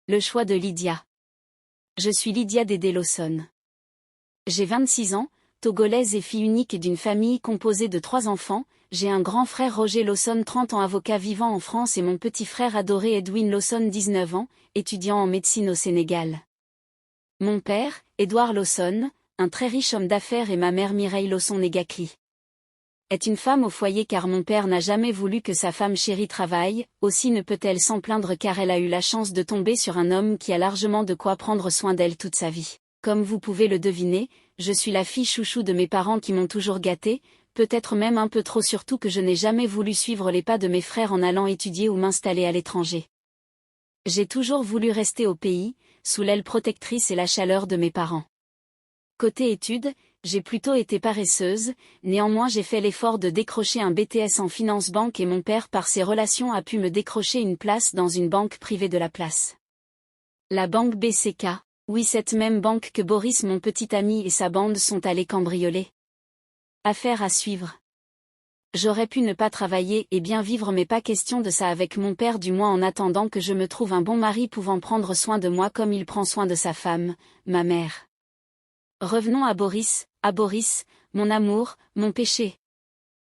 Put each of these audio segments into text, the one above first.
Le choix de Lydia. Je suis Lydia Dédé Lawson. J'ai 26 ans, togolaise et fille unique d'une famille composée de 3 enfants. J'ai un grand frère Roger Lawson 30 ans avocat vivant en France et mon petit frère adoré Edwin Lawson 19 ans, étudiant en médecine au Sénégal. Mon père, Edward Lawson, un très riche homme d'affaires et ma mère Mireille Lawson Negakli est une femme au foyer car mon père n'a jamais voulu que sa femme chérie travaille, aussi ne peut-elle s'en plaindre car elle a eu la chance de tomber sur un homme qui a largement de quoi prendre soin d'elle toute sa vie. Comme vous pouvez le deviner, je suis la fille chouchou de mes parents qui m'ont toujours gâtée, peut-être même un peu trop surtout que je n'ai jamais voulu suivre les pas de mes frères en allant étudier ou m'installer à l'étranger. J'ai toujours voulu rester au pays, sous l'aile protectrice et la chaleur de mes parents. Côté études, j'ai plutôt été paresseuse, néanmoins j'ai fait l'effort de décrocher un BTS en finance banque et mon père par ses relations a pu me décrocher une place dans une banque privée de la place. La banque BCK, oui cette même banque que Boris mon petit ami et sa bande sont allés cambrioler. Affaire à suivre. J'aurais pu ne pas travailler et bien vivre mais pas question de ça avec mon père du moins en attendant que je me trouve un bon mari pouvant prendre soin de moi comme il prend soin de sa femme, ma mère. Revenons à Boris, mon amour, mon péché.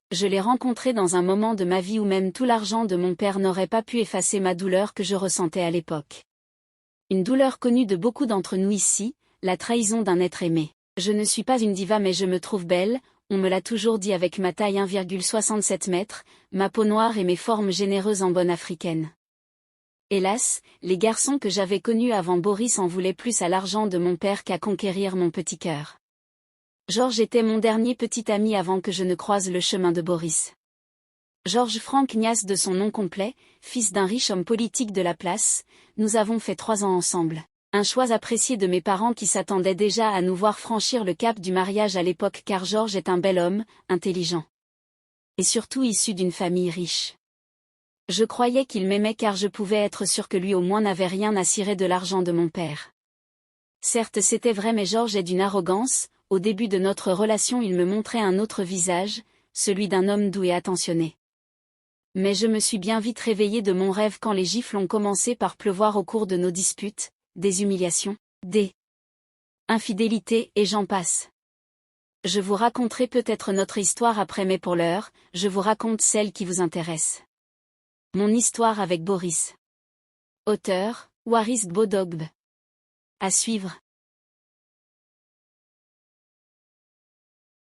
Je l'ai rencontré dans un moment de ma vie où même tout l'argent de mon père n'aurait pas pu effacer ma douleur que je ressentais à l'époque. Une douleur connue de beaucoup d'entre nous ici, la trahison d'un être aimé. Je ne suis pas une diva mais je me trouve belle, on me l'a toujours dit avec ma taille 1,67 m, ma peau noire et mes formes généreuses en bonne africaine. Hélas, les garçons que j'avais connus avant Boris en voulaient plus à l'argent de mon père qu'à conquérir mon petit cœur. Georges était mon dernier petit ami avant que je ne croise le chemin de Boris. Georges Franck Nias de son nom complet, fils d'un riche homme politique de la place, nous avons fait 3 ans ensemble. Un choix apprécié de mes parents qui s'attendaient déjà à nous voir franchir le cap du mariage à l'époque car Georges est un bel homme, intelligent. Et surtout issu d'une famille riche. Je croyais qu'il m'aimait car je pouvais être sûre que lui au moins n'avait rien à cirer de l'argent de mon père. Certes c'était vrai mais Georges est d'une arrogance, au début de notre relation il me montrait un autre visage, celui d'un homme doux et attentionné. Mais je me suis bien vite réveillée de mon rêve quand les gifles ont commencé par pleuvoir au cours de nos disputes, des humiliations, des infidélités et j'en passe. Je vous raconterai peut-être notre histoire après mais pour l'heure, je vous raconte celle qui vous intéresse. Mon histoire avec Boris. Auteur, Waris Bodogbe. À suivre.